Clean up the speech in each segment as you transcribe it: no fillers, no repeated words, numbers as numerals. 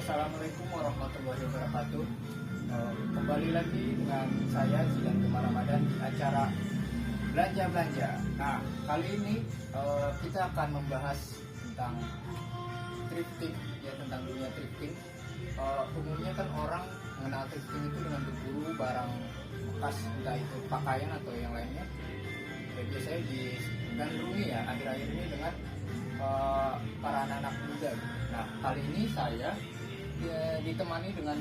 Assalamualaikum warahmatullahi wabarakatuh. Kembali lagi dengan saya Zidan Gemar Ramadan di acara Belanja-Belanja. Nah, kali ini kita akan membahas tentang thrifting, ya, tentang dunia thrifting. Umumnya kan orang mengenal thrifting itu dengan berburu barang bekas, entah itu pakaian atau yang lainnya. Ya, biasanya digandrungi ya akhir-akhir ini dengan para anak-anak muda. Nah, kali ini saya ditemani dengan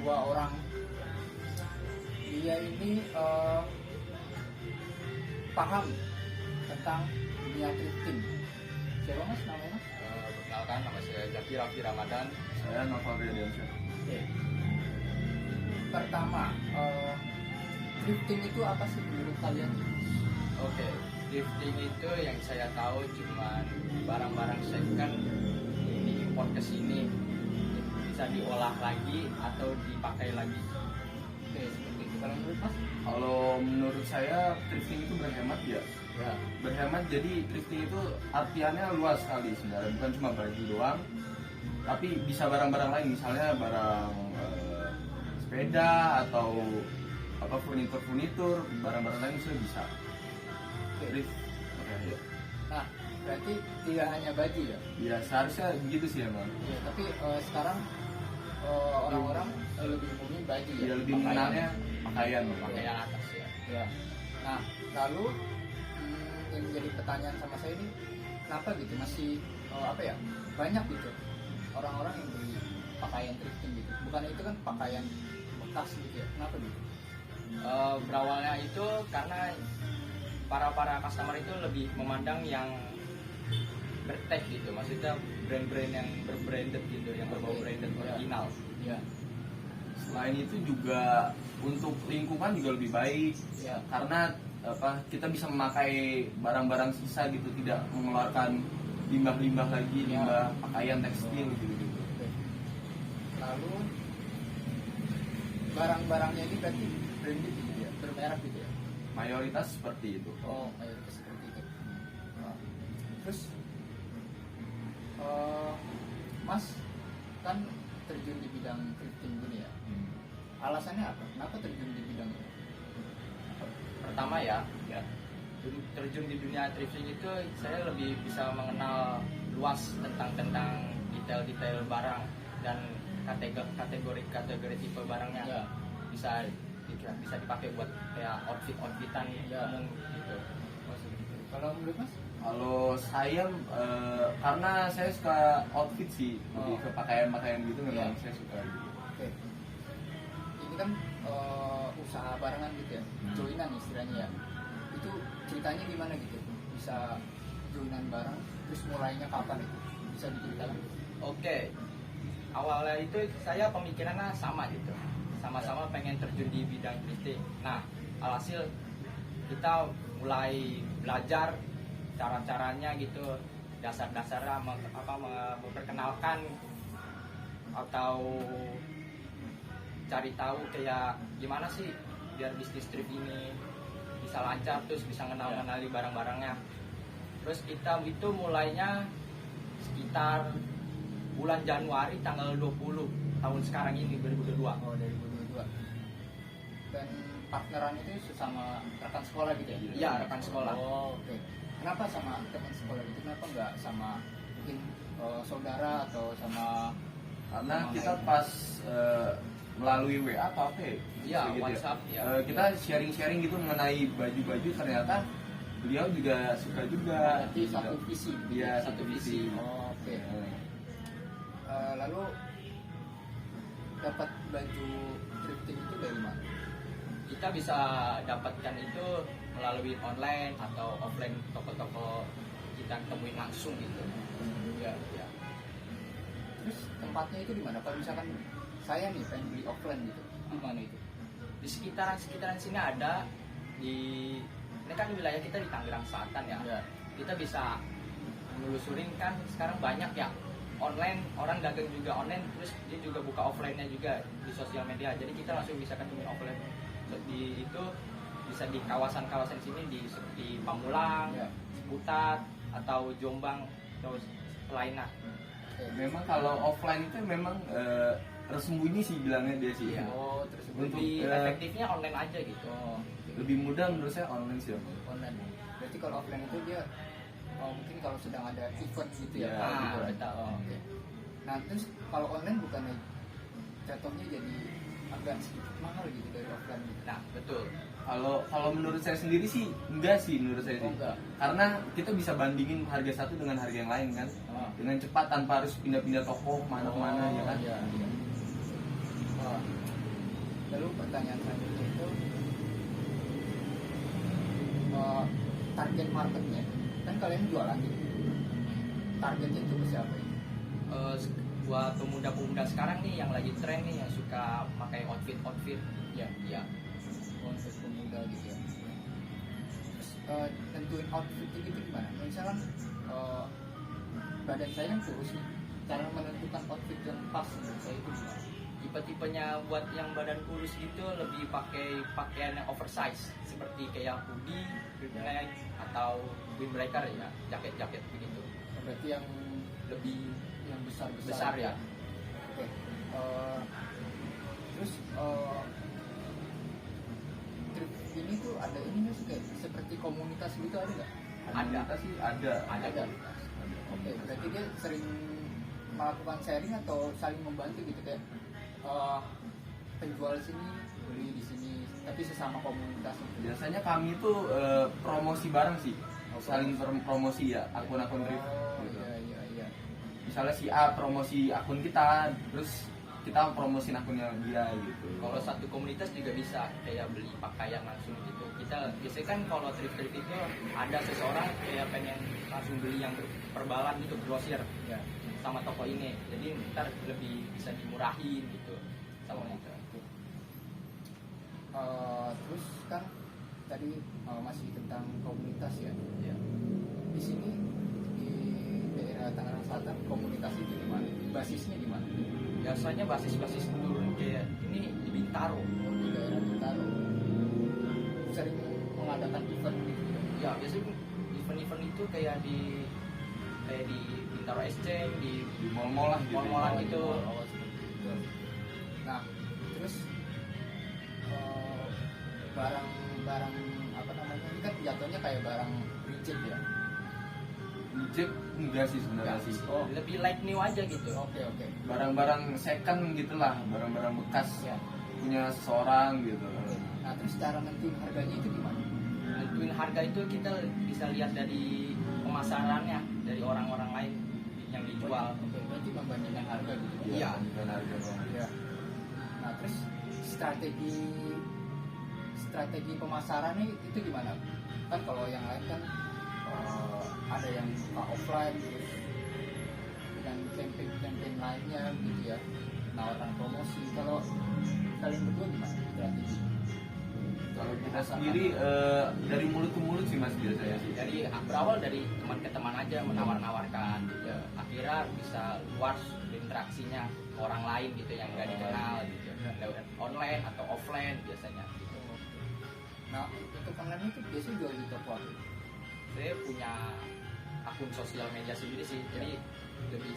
dua orang. Dia ini paham tentang dunia thrifting. Siapa mas namanya mas? Perkenalkan, nama saya Zaki Raffi Ramadan. Saya Noval Radiansyah. Oke. Pertama, thrifting itu apa sih menurut kalian? Oke, thrifting itu yang saya tahu cuma barang-barang second diimport ke sini, bisa diolah lagi atau dipakai lagi. Oke, seperti itu. Kalau menurut mas? Kalau menurut saya thrifting itu berhemat ya. Ya. Berhemat, jadi thrifting itu artiannya luas sekali sebenarnya, bukan cuma baju doang, tapi bisa barang-barang lain, misalnya barang sepeda atau furnitur, barang-barang lain itu bisa. Oke. Oke, ya. Nah, berarti tidak hanya baju ya? Ya seharusnya begitu sih emang. Ya, tapi sekarang orang-orang lebih umumnya baju ya? Ya lebih Pakaian. mengenalnya pakaian. Pakaian atas ya. Ya. Nah, lalu yang menjadi pertanyaan sama saya ini, kenapa gitu masih banyak gitu orang-orang yang beli pakaian thrifting gitu? Bukan itu kan pakaian bekas gitu ya? Kenapa gitu? Berawalnya itu karena para customer itu lebih memandang yang bertag gitu, maksudnya brand-brand yang berbranded gitu, yang berbau Oke. branded Ya. original. Ya. Selain itu juga untuk lingkungan juga lebih baik, Ya. karena kita bisa memakai barang-barang sisa gitu, tidak mengeluarkan limbah-limbah lagi, Ya. limbah pakaian tekstil gitu. Oke. Lalu barang-barangnya ini berarti branded gitu ya? Bermerek gitu ya? Mayoritas seperti itu. Oh, mayoritas seperti itu. Nah, terus Mas kan terjun di bidang thrifting gini ya. Alasannya apa? Kenapa terjun di bidang ini? Pertama ya, terjun di dunia thrifting itu saya lebih bisa mengenal luas tentang detail-detail barang dan kategori tipe barangnya. Ya. bisa dipakai buat kayak outfitan Ya. umum gitu. Oh, seperti itu. Kalau menurut Mas? Kalau saya karena saya suka outfit sih, lebih Oh. ke pakaian-pakaian gitu memang Iya. saya suka gitu. Oke. Ini kan usaha barengan gitu ya, joinan istilahnya ya. Itu ceritanya gimana gitu? Bisa joinan bareng, terus mulainya kapan itu? Bisa diceritakan? Oke, awalnya itu saya pemikirannya sama gitu, sama-sama pengen terjun di bidang thrifting. Nah, alhasil kita mulai belajar cara-caranya gitu, dasar-dasarnya memperkenalkan atau cari tahu kayak gimana sih biar bisnis thrift ini bisa lancar, terus bisa kenali barang-barangnya. Terus kita itu mulainya sekitar bulan Januari tanggal 20 tahun sekarang ini 2022. Oh, dari 2022. Dan partneran itu sesama rekan sekolah gitu ya? Iya, rekan sekolah. Oh, oke. Kenapa sama rekan sekolah itu? Kenapa nggak sama mungkin saudara atau sama? Karena sama kita lain? pas melalui WA atau apa ya? Iya, Gitu WhatsApp, ya. Kita sharing-sharing gitu mengenai baju-baju, ternyata beliau juga suka juga. Berarti satu visi. Iya, satu visi. Oh, oke. Lalu dapat baju thrifting itu dari mana? Kita bisa dapatkan itu melalui online atau offline toko-toko kita temuin langsung gitu. Ya, ya. Terus tempatnya itu di mana? Kalau misalkan saya nih pengen beli offline gitu, di mana itu? Di sekitaran sini ada, ini kan wilayah kita di Tangerang Selatan ya. Ya. Kita bisa menelusurin, kan sekarang banyak ya online, orang dagang juga online, terus dia juga buka offline-nya juga di sosial media. Jadi kita langsung bisa ketemuin offline di itu, bisa di kawasan-kawasan sini seperti Pamulang, Ya. Putat atau Jombang atau lainnya. Memang kalau offline itu memang tersembunyi sih bilangnya dia sih. Oh, terus Untuk, Lebih efektifnya online aja gitu. oh, Lebih mudah menurut saya online sih. online. Berarti kalau offline itu dia mungkin kalau sedang ada event gitu ya. Ya, Ah, betul. betul. Oke. Nah, terus kalau online bukannya jatuhnya jadi agak sedikit mahal gitu dari offline gitu. Nah, betul. Kalau menurut saya sendiri sih enggak sih menurut saya sih. Oh, enggak. Karena kita bisa bandingin harga satu dengan harga yang lain kan. Oh. Dengan cepat tanpa harus pindah-pindah toko mana kemana ya kan. Iya, iya. Lalu pertanyaan selanjutnya itu target marketnya. Kan kalian jualan gitu. Targetnya itu ke siapa ya? Buat pemuda-pemuda sekarang nih yang lagi tren nih yang suka pakai outfit Ya, ya. untuk pemuda gitu ya. Terus tentuin outfit itu gimana? Misalkan badan saya kan kurus nih. Cara menentukan outfit yang pas menurut saya itu gimana? Tipe-tipenya buat yang badan kurus gitu lebih pakai pakaian yang oversize seperti kayak hoodie, V-neck atau windbreaker ya, jaket-jaket begitu. Berarti yang Lebih yang besar besar ya. Oke. Terus trip ini tuh ada ini nggak sih kayak seperti komunitas gitu ada nggak? Ada. Kita sih ada. Ada. Oke, berarti dia sering melakukan sharing atau saling membantu gitu kayak penjual sini beli di sini tapi sesama komunitas gitu. Biasanya kami tuh promosi bareng sih. Oh, Saling promosi ya akun-akun thrift. Oh Gitu. iya. Misalnya si A promosi akun kita, terus kita promosiin akunnya dia gitu. Kalau satu komunitas juga bisa kayak beli pakaian langsung gitu. Kita biasanya kan kalau thrift itu ada seseorang kayak pengen langsung beli yang perbalan gitu, grosir Ya. sama toko ini. Jadi ntar lebih bisa dimurahin gitu sama itu. Terus kan tadi masih tentang komunitas ya. Ya. Di sini di daerah Tangerang Selatan komunitasnya di mana? Basisnya di mana? Biasanya basis-basis turun kayak ini di Bintaro. Di daerah Bintaro. Sering mengadakan event gitu. Ya biasanya event-event itu kayak di Bintaro Exchange, di Di mall-mall lah gitu. mall-mallan gitu. Oh, seperti itu. Nah, terus barang-barang apa namanya ini kan jatuhnya kayak barang reject ya. Reject enggak sih sebenarnya sih. Oh, Lebih light new aja gitu. oke. Barang-barang second gitulah, barang-barang bekas Ya. punya seseorang gitu. Nah, terus cara nentuin harganya itu gimana? Nentuin harga itu kita bisa lihat dari pemasarannya dari orang-orang lain yang dijual. Oke, berarti membandingkan harga gitu. Iya. Bukan harga doang. Iya. Nah, terus strategi pemasarannya itu gimana? Kan kalau yang lain kan ada yang buka offline terus dengan campaign lainnya gitu ya, menawarkan promosi. Kalau kalian berdua gimana strategi? Kalau kita sendiri dari mulut ke mulut sih mas biasanya sih. Dari berawal dari teman ke teman aja menawar-nawarkan gitu. Akhirnya bisa luas interaksinya ke orang lain gitu yang nggak dikenal gitu. Lewat online atau offline biasanya. Gitu. Nah, untuk online itu biasanya jual di toko apa? Saya punya akun sosial media sendiri sih. Jadi lebih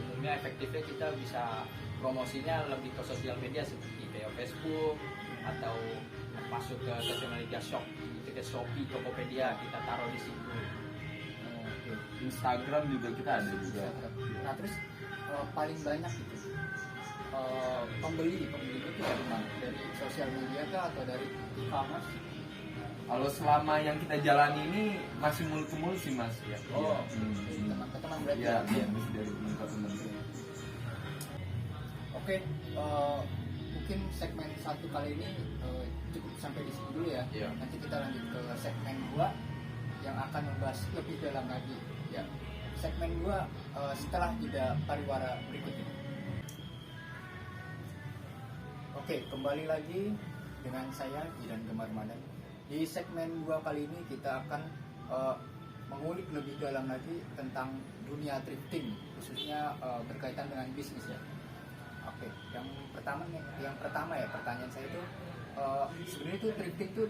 umumnya efektifnya kita bisa promosinya lebih ke sosial media seperti kayak Facebook atau masuk ke sosial media shop gitu ke Shopee, Tokopedia kita taruh di situ. Oke. Instagram juga kita ada juga. Nah, terus paling banyak gitu pembeli itu dari mana? Dari sosial media kah atau dari e-commerce? Kalau selama yang kita jalani ini masih mulut ke mulut sih mas. Ya. Oh, Iya. teman ke teman berarti. Ya, iya, masih dari teman ke teman. Oke, mungkin segmen 1 kali ini cukup sampai di sini dulu ya. Iya. Nanti kita lanjut ke segmen 2 yang akan membahas lebih dalam lagi. Ya. Segmen 2 setelah jeda pariwara berikut ini. Oke, kembali lagi dengan saya Jidan Gemar Ramadan. Di segmen 2 kali ini kita akan mengulik lebih dalam lagi tentang dunia thrifting, khususnya berkaitan dengan bisnis ya. Oke, yang pertama ya pertanyaan saya itu sebenarnya itu thrifting itu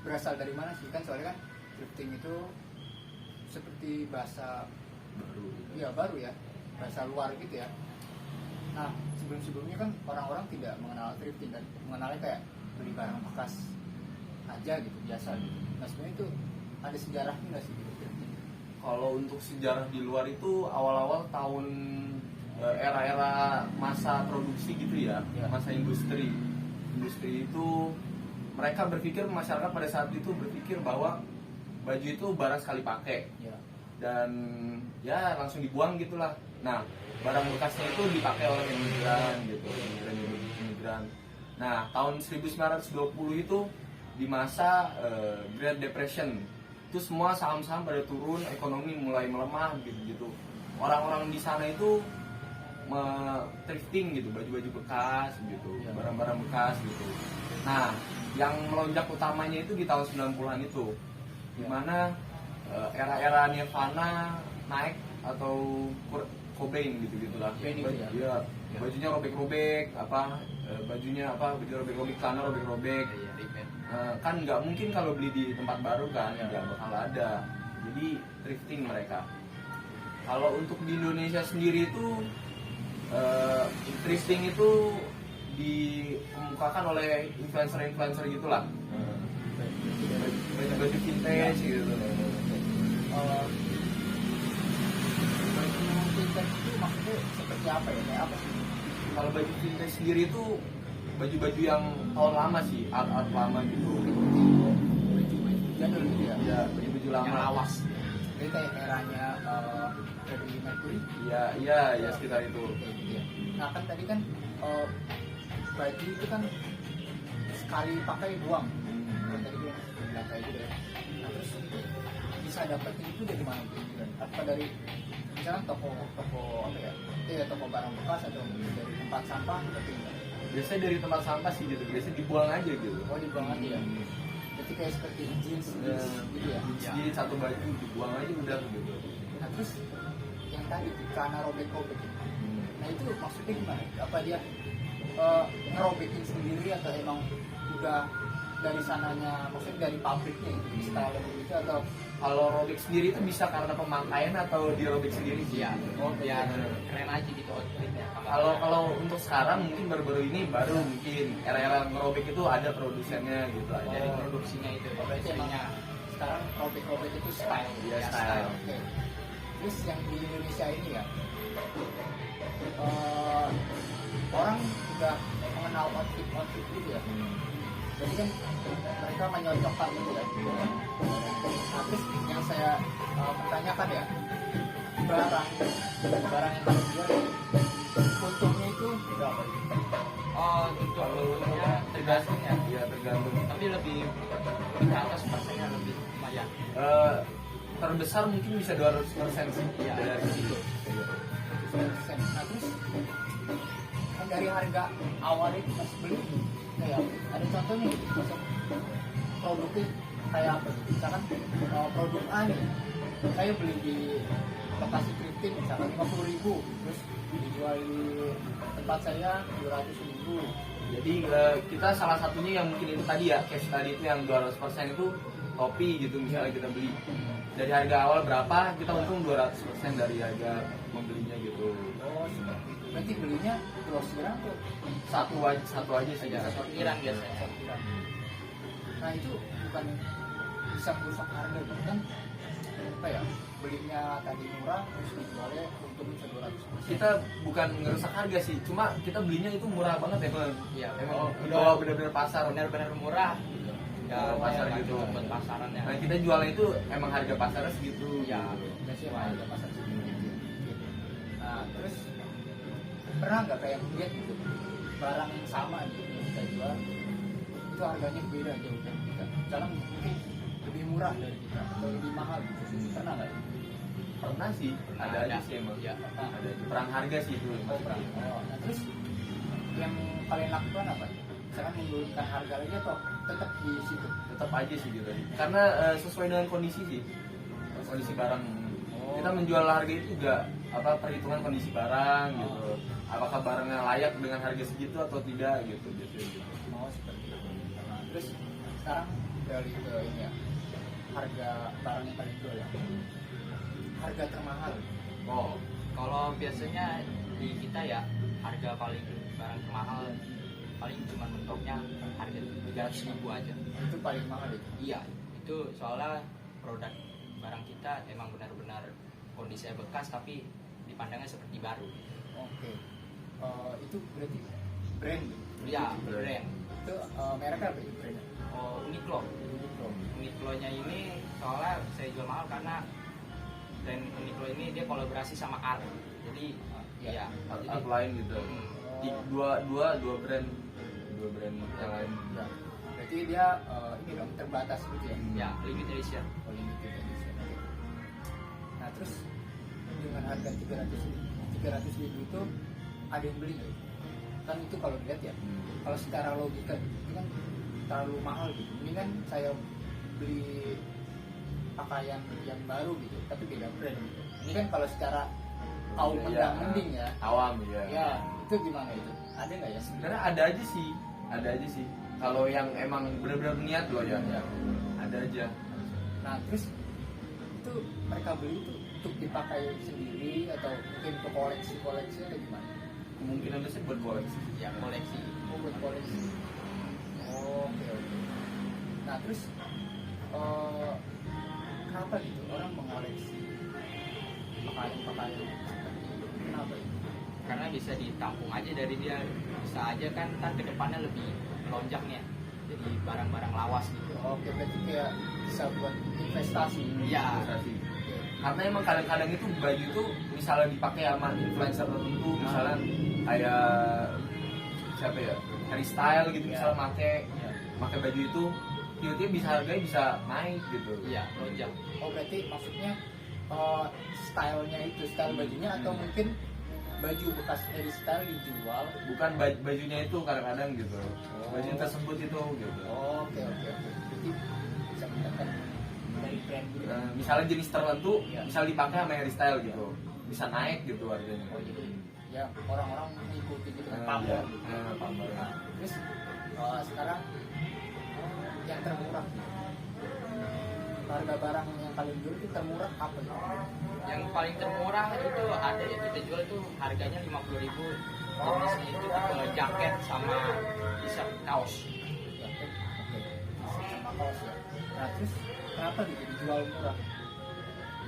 berasal dari mana sih? Kan soalnya kan thrifting itu seperti bahasa Baru. ya baru ya. bahasa luar gitu ya. Nah sebelumnya kan orang-orang tidak mengenal thrifting kan, mengenalnya kayak beli barang bekas aja gitu, biasa gitu. Nah sebenarnya itu ada sejarahnya nggak sih gitu thrifting? Kalau untuk sejarah di luar itu awal-awal tahun era-era masa produksi gitu ya, masa industri itu mereka berpikir, masyarakat pada saat itu berpikir bahwa baju itu barang sekali pakai Ya. dan ya langsung dibuang gitulah. Nah barang bekasnya itu dipakai oleh imigran gitu, imigran. Nah tahun 1920 itu di masa Great Depression itu semua saham-saham pada turun, ekonomi mulai melemah gitu. Orang-orang di sana itu thrifting gitu, baju-baju bekas gitu, barang-barang bekas gitu. Nah, yang melonjak utamanya itu di tahun 90-an itu, dimana era-era Nirvana naik atau Kurt Cobain gitu-gitulah. Bajunya robek-robek, baju robek-robek, celana robek-robek. Kan nggak mungkin kalau beli di tempat baru kan, nggak bakal ada. Jadi thrifting mereka. Kalau untuk di Indonesia sendiri itu thrifting itu dikemukakan oleh influencer gitulah. Baju vintage gitu. Baju vintage itu maksudnya seperti apa ya? Kayak apa sih? Kalau baju vintage sendiri itu baju-baju yang tahun lama sih, art lama gitu. Baju-baju jadul gitu ya? Ya, baju-baju lama. Yang lawas. Jadi kayak eranya Freddie Mercury. Iya, sekitar itu. Kayak gitu ya. Nah kan tadi kan baju itu kan sekali pakai buang. Kan tadi gue bilang kayak gitu ya. Nah terus bisa dapetin itu dari mana gitu? Apa dari misalnya toko apa ya? Toko barang bekas atau dari tempat sampah atau enggak? Biasanya dari tempat sampah sih gitu, biasanya dibuang aja gitu. Oh dibuang aja ya? Berarti kayak seperti jeans gitu ya? Jadi satu baju dibuang aja udah gitu. Nah terus yang tadi karena robek-robek itu, nah itu maksudnya gimana? Apa dia ngerobekin sendiri atau emang udah dari sananya, maksudnya dari pabriknya itu style gitu, atau Kalau robek sendiri itu bisa karena pemakaian atau dirobek sendiri sih. Iya. Oh, biar keren aja gitu outfitnya. Kalau untuk sekarang mungkin baru-baru ini baru mungkin era-era ngerobek itu ada produsennya gitu aja. dari produksinya itu. berarti emang Produksinya. sekarang robek-robek itu style? Iya, style. Oke. Terus yang di Indonesia ini ya, orang udah mengenal outfit gitu ya. Jadi kan mereka menyocokkan gitu ya. Nah, terus yang saya pertanyakan ya, barang yang kamu jual untungnya itu berapa? Oh, untuk untungnya tergantung ya. Iya tergantung. Tapi lebih ke atas persennya lebih lumayan. Terbesar mungkin bisa 200% sih. Iya. Dari situ. Nah terus kan dari harga awal itu pas beli kayak ada contohnya gitu, maksud produknya kayak apa gitu. Misalkan produk A nih saya beli di lokasi thrifting misalkan 50.000, terus dijual di tempat saya 200.000. Jadi kita salah satunya yang mungkin itu tadi ya, case tadi itu yang 200% itu topi gitu misalnya kita beli. Dari harga awal berapa, kita untung 200% dari harga membelinya gitu. Oh seperti itu. Berarti belinya grosiran tuh Satu aja sih. Aja satu kiran biasanya. sortiran. Nah itu bukan bisa merusak harga gitu kan? Apa ya, belinya tadi murah terus dijualnya untung bisa 200%. Kita bukan ngerusak harga sih, cuma kita belinya itu murah banget ya Bang. Iya, Emang udah udah bener-bener pasar. benar-benar murah. Ya, Pasar pasar gitu. gitu buat pasarannya. Nah kita jualnya itu emang harga pasarnya segitu. Ya, biasanya mah ada pasar segitu. Nah terus pernah nggak kayak lihat gitu barang yang sama gitu yang kita jual itu harganya beda jauh dari kita, misalnya mungkin lebih murah dari kita atau lebih mahal gitu, pernah nggak? Pernah sih, ada aja sih emang. Iya. Ada perang harga sih itu. Oh, pernah. Oh, nah terus yang kalian lakukan apa? Misalkan menurunkan harga lagi atau tetap di situ? Tetap aja sih gitu. Karena sesuai dengan kondisi sih. Kondisi barang. Kita menjual harga itu juga perhitungan kondisi barang gitu. Apakah barangnya layak dengan harga segitu atau tidak gitu biasanya. Mau seperti itu. Nah, terus sekarang dari ke ini ya, harga barang yang paling jual ya, harga termahal. Oh, Kalau biasanya di kita ya harga paling barang mahal paling cuma mentoknya harga 300.000 aja. Itu paling mahal itu. Iya, itu soalnya produk barang kita emang benar-benar kondisinya bekas tapi dipandangnya seperti baru. Oke. Itu berarti brand. Iya, brand. Itu merek apa itu brandnya? Oh, Uniqlo. Uniqlo-nya ini soalnya saya jual mahal karena brand Uniqlo ini dia kolaborasi sama Art. Jadi ya, jadi Art lain gitu. Dua brand yang lain. Ya. Berarti dia ini dong terbatas gitu ya. ya limited edition. Oh, limited edition. Oke. Nah, terus dengan harga 300.000 itu ada yang beli nggak? Kan itu kalau dilihat ya, kalau secara logika itu kan terlalu mahal gitu. Ini kan saya beli pakaian yang baru gitu, tapi beda brand gitu. Ini kan kalau secara kaum Iya, mending ya. awam ya. Ya, itu gimana itu? Ada nggak ya? Sebenarnya ada aja sih. Kalau yang emang benar-benar niat loh ya, ada aja. Nah, terus itu mereka beli itu untuk dipakai sendiri atau mungkin ke koleksi atau gimana? Kemungkinan besar buat koleksi. Ya koleksi. Oh, buat koleksi. Oke. Nah, terus kenapa gitu orang mengoleksi pakaian seperti itu? Kenapa itu? Karena bisa ditampung aja dari dia, bisa aja kan ntar ke depannya lebih melonjaknya jadi barang-barang lawas gitu. Oke, berarti kayak bisa buat investasi. Iya. Investasi. Oke. Karena emang kadang-kadang itu baju itu misalnya dipakai sama influencer tertentu, misalnya kayak siapa ya, Harry Style gitu, misalnya pakai baju itu, tiba-tiba bisa harganya bisa naik gitu. Iya, melonjak. Oh, berarti maksudnya stylenya itu, style bajunya atau mungkin baju bekas Harry Style dijual? Bukan bajunya itu kadang-kadang gitu, baju tersebut itu gitu. Oke. Berarti bisa mendapatkan dari brand gitu. Misalnya jenis tertentu, Iya. misal dipakai sama Harry Style gitu, bisa naik gitu harganya. Oh, jadi ya orang-orang mengikuti gitu kan, Iya. pamer gitu. Pamer. Nah, terus sekarang yang termurah, harga barang yang paling dulu itu termurah apa ya? Yang paling termurah itu ada yang kita jual itu harganya 50.000. Jenisnya itu jaket sama t-shirt kaos. Jaket, oke, sama kaos ya. Nah, terus kenapa gitu dijual murah?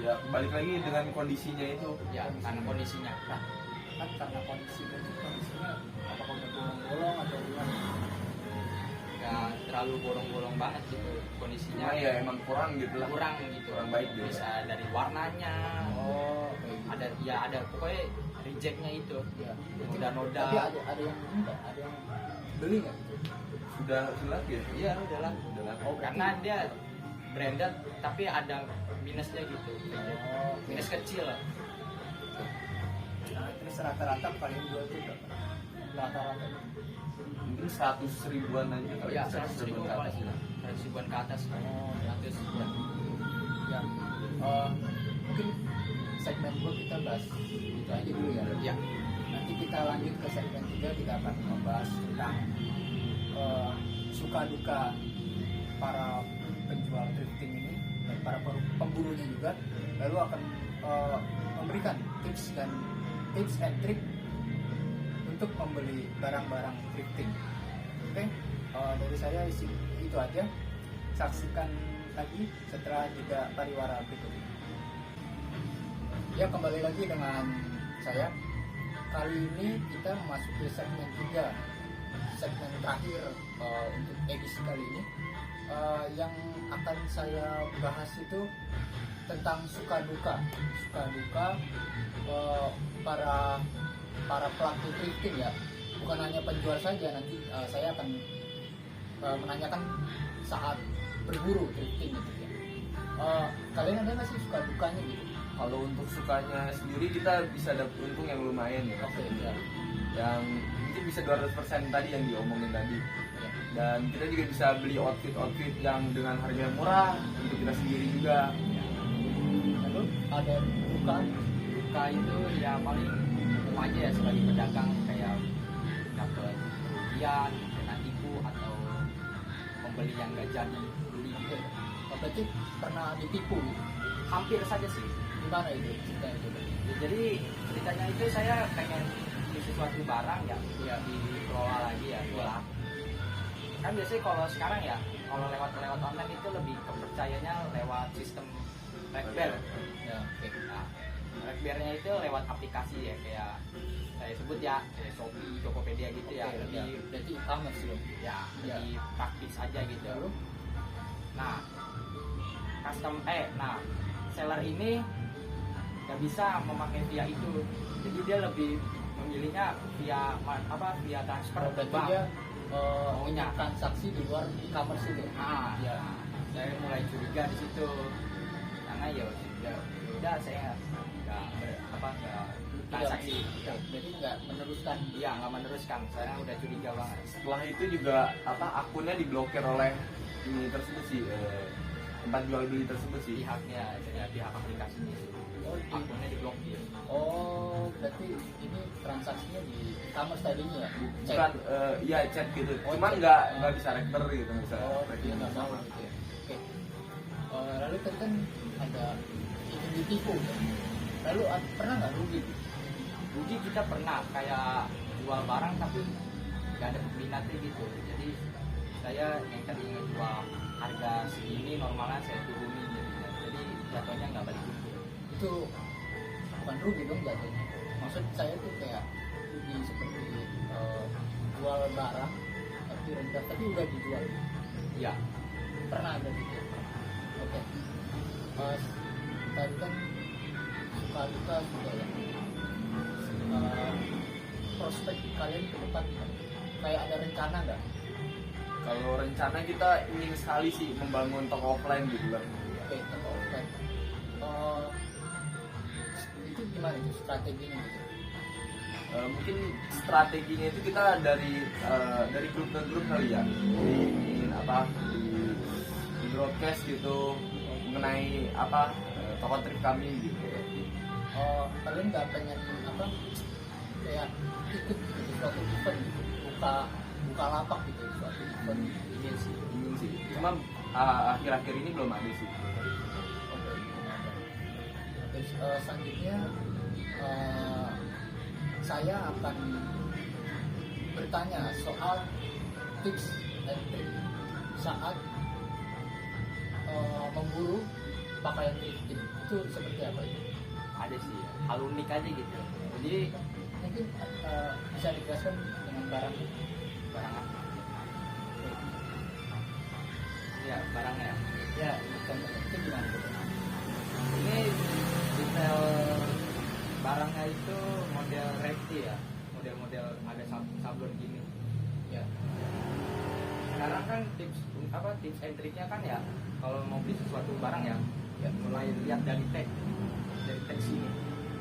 Ya balik lagi dengan kondisinya itu. Ya, karena kondisinya. Nah, kan karena kondisinya apakah udah bolong-bolong atau gimana? Ya terlalu bolong-bolong banget gitu kondisinya. Cuma ya emang kurang gitu lah. Kurang gitu. Kurang baik gitu. Bisa dari warnanya. Oh, kayak gitu. Ada pokoknya rejectnya itu. Ya. Noda-noda. Tapi ada yang enggak, ada yang beli nggak gitu? Sudah ya? Iya udah lah. Oh, Karena dia branded tapi ada minusnya gitu. Oh, oke. Minus kecil lah. Nah, terus rata-rata paling jual itu berapa? Rata-rata Mungkin 100 ribuan aja kali. Ya 100 100 ribu ribuan ke atas paling. ya. 100 ribuan ke atas. Oh, 100 ribuan. ya. Mungkin segmen 2 kita bahas itu aja dulu ya. Ya. Nanti kita lanjut ke segmen 3, kita akan membahas tentang suka duka para penjual thrifting ini dan para pemburunya juga, lalu akan memberikan tips and trik untuk membeli barang-barang thrifting. Oke, dari saya itu aja. Saksikan lagi setelah jeda pariwara berikut ini. Ya, kembali lagi dengan saya. Kali ini kita memasuki segmen 3, segmen terakhir untuk edisi kali ini. Yang akan saya bahas itu tentang suka duka para pelaku thrifting ya, bukan hanya penjual saja. Nanti saya akan menanyakan saat berburu thrifting gitu ya. Kalian ada nggak sih suka dukanya gitu? Kalau untuk sukanya sendiri kita bisa dapat untung yang lumayan ya. Oke, ya. Yang mungkin bisa 200% tadi yang diomongin tadi. Ya. Dan kita juga bisa beli outfit yang dengan harga yang murah untuk kita sendiri juga. Lalu ada duka Duka itu ya paling umum aja ya sebagai pedagang, kayak dapat kerugian, kena tipu atau pembeli yang nggak jadi beli. berarti pernah ditipu gitu. Hampir saja sih. Gimana itu ceritanya itu? Ya, jadi ceritanya itu saya pengen beli sesuatu barang ya, ya dikelola lagi ya, diolah. Kan biasanya kalau sekarang ya, kalau lewat online itu lebih kepercayanya lewat sistem Rekber. Ya, oke. Nah, Rekbernya itu lewat aplikasi ya, kayak saya sebut ya, kayak Shopee, Tokopedia gitu ya, Oke, lebih ya. Berarti e-commerce loh. ya lebih praktis aja gitu. Lalu? Nah, seller ini nggak bisa memakai via itu, jadi dia lebih memilihnya via transfer Oh, berarti bank. dia Maunya. transaksi di luar e-commerce itu. Ya, saya mulai curiga di situ karena ya udah saya nggak transaksi. Berarti nggak meneruskan. Iya, nggak meneruskan. Saya udah curiga banget. Setelah itu juga akunnya diblokir oleh ini tersebut sih, tempat jual beli tersebut sih. Pihak aplikasinya sih. Akunnya diblokir. Oh, berarti ini transaksinya di e-commerce tadinya ya? Cek. Bukan, iya chat gitu. Oh, Cuman chat. nggak bisa rekter gitu, nggak bisa Oh, dia tracking nggak mau sama. gitu ya. Oke. Lalu tadi kan ada ingin ditipu kan? Lalu pernah nggak rugi? Rugi kita pernah kayak jual barang tapi nggak ada peminatnya gitu. Jadi saya yang tadi ngejual harga segini normalnya saya turunin gitu. Jadi jatuhnya nggak balik untung. Itu bukan rugi dong jatuhnya. Maksud saya tuh kayak rugi seperti jual barang tapi rendah tapi udah dijual. Iya. Pernah ada gitu. Oke. Tadi kan suka duka juga ya. Prospek kalian ke depan kayak ada rencana nggak? Kalau rencana kita ingin sekali sih membangun toko offline gitu lah. Oke, toko offline. Itu gimana itu strateginya gitu? Mungkin strateginya itu kita dari grup ke grup kali ya, di broadcast gitu mengenai toko trip kami gitu. Kalian nggak pengen kayak ikut gitu, suatu event gitu, buka lapak gitu, suatu event. Ingin sih, cuma akhir-akhir ini belum ada sih. Oke, terus selanjutnya saya akan bertanya soal tips dan trik saat memburu pakaian thrifting itu seperti apa itu? Ada sih, hal unik aja gitu. Jadi Mungkin bisa dijelaskan dengan barang barang apa? Ya barangnya. ya itu gimana gitu? Ini detail barangnya itu model repti ya, model ada sablon gini. Ya, Sekarang kan tips and triknya kan ya, kalau mau beli sesuatu barang ya mulai lihat dari tag sini,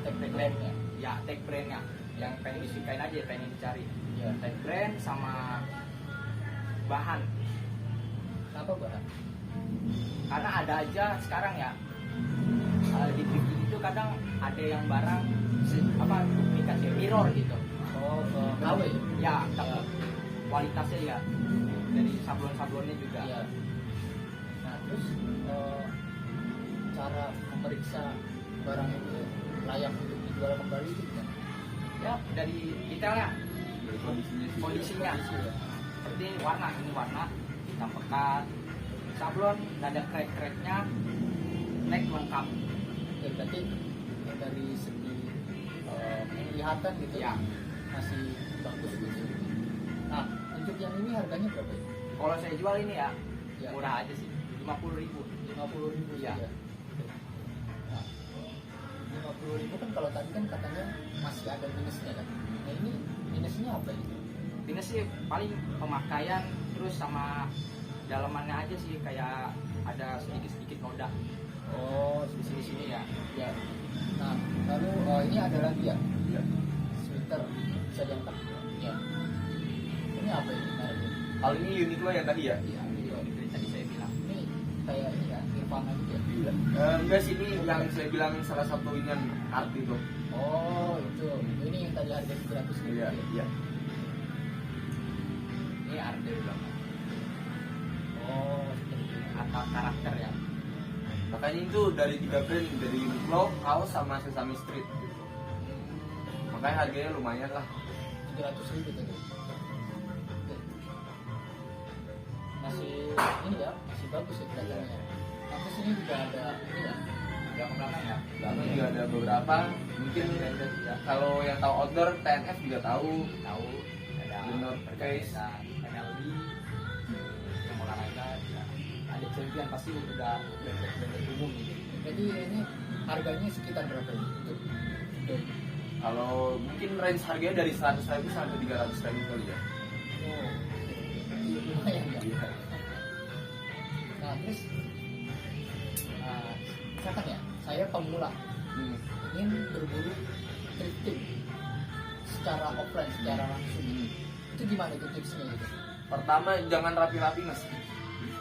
tag brandnya. Ya, tag brandnya yang pengen disukain aja, pengen dicari. ya. Tag brand sama bahan. Kenapa bahan? Karena ada aja sekarang ya di thrifting itu kadang ada yang barang duplikat ya, mirror gitu. Oh, KW. Ya, tapi kualitasnya ya dari sablon-sablonnya juga. Ya. Nah, terus cara memeriksa barang itu layak untuk dijual kembali itu gimana? Ya, dari detailnya, Dari kondisinya sih. kondisinya. Kondisi, ya. Seperti ini warna hitam pekat, sablon nggak ada crack-cracknya, tag lengkap. Oke, berarti dari segi penglihatan gitu Ya. masih bagus gitu. Nah, untuk yang ini harganya berapa ya? Kalau saya jual ini ya, Ya. murah aja sih, 50.000. 50.000 Iya. ya. Nah, 50.000 kan kalau tadi kan katanya masih ada minusnya kan. Nah, ini minusnya apa ini? Ini sih paling pemakaian terus sama dalamannya aja sih, kayak ada sedikit noda Oh, di sini ya. ya. Nah, lalu ini ada lagi ya? Iya. Sweater bisa diangkat. Ya. Ini apa ini mereknya? Hal ini Uniqlo yang tadi ya? Iya, itu tadi saya bilang. Ini kayak ini ya, Nirvana gitu ya. Iya. Enggak sih, ini yang saya bilang salah satu ini art itu. Oh, itu. Ini yang tadi harga 300.000. Iya, iya. Ini arte bilang. Oh, seperti ini. Atau karakter ya. Makanya itu dari 3 brand, dari Uniqlo, Kaos sama Sesame Street gitu. makanya harganya lumayan lah. 300.000 tadi. Oke. Masih ini ya, masih bagus ya kelihatannya. Nanti sini juga ada ini ya. Belakang ya. Belakang juga ada beberapa, mungkin kalau yang tahu outdoor TNF juga tahu. Tahu ada Benar, guys. MLB yang olahraga ya. Ada champion pasti udah brand umum gitu. Jadi ini harganya sekitar berapa ini untuk Kalau mungkin range harganya dari 100.000 sampai 300.000 kali ya. oh, lumayan ya. Iya. Nah terus misalkan ya saya pemula Hmm. ingin berburu thrifting secara offline, secara langsung, itu gimana itu tipsnya gitu? Pertama jangan rapi-rapi mas.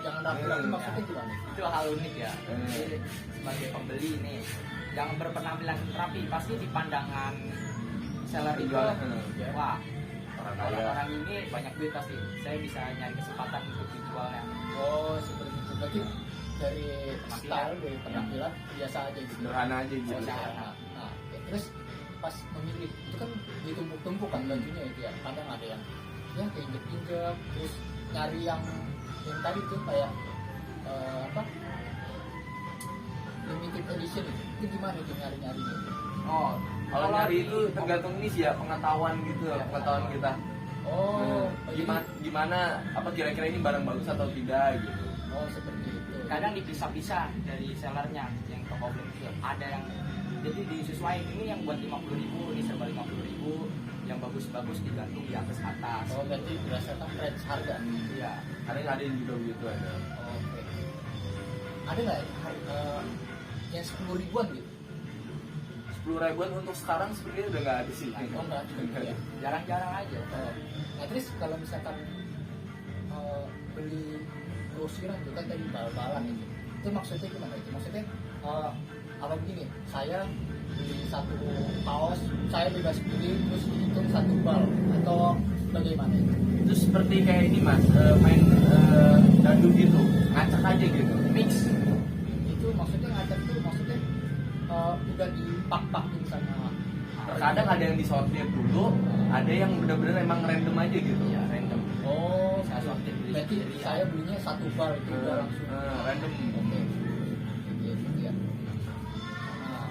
Jangan rapi-rapi, Hmm, maksudnya gimana? Itu hal unik ya. Jadi, sebagai pembeli nih yang berpenampilan rapi pasti di pandangan seller itu Penjual, wah orang kaya. orang-orang ini banyak duit pasti, saya bisa nyari kesempatan untuk dijualnya. Oh seperti itu. Berarti dari style, dari penampilan biasa aja gitu. Sederhana aja gitu. Sederhana. Nah, ya, terus pas memilih itu kan ditumpuk-tumpuk kan bajunya itu ya. Kadang ada yang ya keinjek-injek, terus nyari yang tadi tuh kayak apa? Limited edition itu gimana itu nyari-nyarinya? Oh, kalau nyari itu tergantung ini sih ya, pengetahuan gitu, Ya, pengetahuan kita. Oh, Gimana apa kira-kira ini barang bagus atau tidak gitu. Oh seperti itu. Kadang dipisah-pisah dari sellernya yang toko beli itu ada yang jadi disesuaikan, ini yang buat 50.000, ini serba 50.000, yang bagus-bagus digantung di atas atas. Oh berarti berdasarkan range harga. Iya. Ada yang juga begitu ada. Oke. Ada nggak yang 10 ribuan gitu? 10.000-an untuk sekarang sebenarnya udah nggak ada sih. Oh nggak ada ya. Jarang-jarang aja. Oh. Nah terus kalau misalkan beli grosiran juga tadi bal-balan itu maksudnya gimana itu? Maksudnya apa begini? Saya beli satu kaos, saya bebas beli terus dihitung satu bal atau bagaimana itu? Itu seperti kayak ini mas, main dangdut gitu, ngacak aja gitu. Mix. Itu maksudnya ngajak tuh maksudnya udah dipak-pakin sama. Terkadang ada yang disortir dulu, ada yang benar-benar emang random aja gitu. Ya, random. Oh, Saya sortir beli berarti sendiri. saya belinya satu bal itu udah langsung. Random. Oke. Oke, gitu ya. Nah,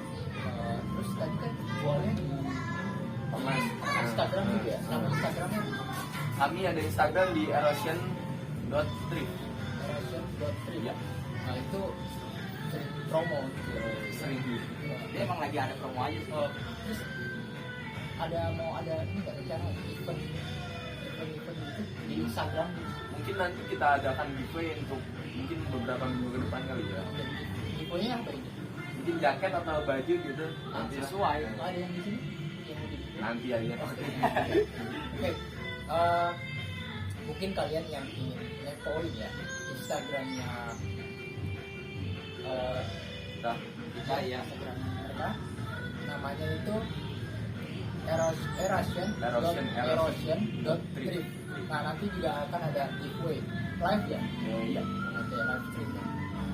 terus tadi kan jualnya di Instagram juga ya. Nama Instagramnya Kami ada Instagram di erosion.trip. erosion.trip. Ya. Nah, itu sering promo gitu ya. Sering gitu. Dia emang lagi ada promo aja sih. Oh, terus mau ada ini nggak rencana event gitu di Instagram gitu? Mungkin nanti kita adakan giveaway untuk mungkin beberapa minggu ke depan kali ya. Dan infonya apa ini? Mungkin jaket atau baju gitu. Nanti lah. Sesuai. Ada yang di sini? Yang mau di Nanti aja. Oke, mungkin kalian yang ingin ngepoin ya Instagramnya Kita Kita ya. Instagram mereka, namanya itu erosion.trip. Nah nanti juga akan ada giveaway live ya, iya. nanti live streamnya.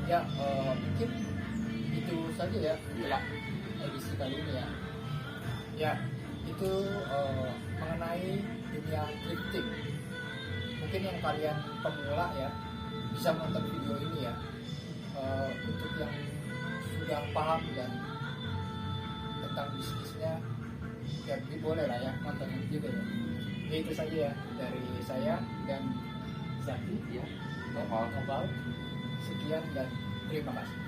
Ya mungkin itu saja ya Iya. edisi kali ini ya. Ya itu mengenai dunia thrifting. Mungkin yang kalian pemula ya bisa menonton video ini ya. Untuk yang sudah paham dan tentang bisnisnya ya boleh lah ya nonton juga ya. Ya itu saja ya dari saya dan Zaki ya. Nopal. Nopal. Sekian dan terima kasih.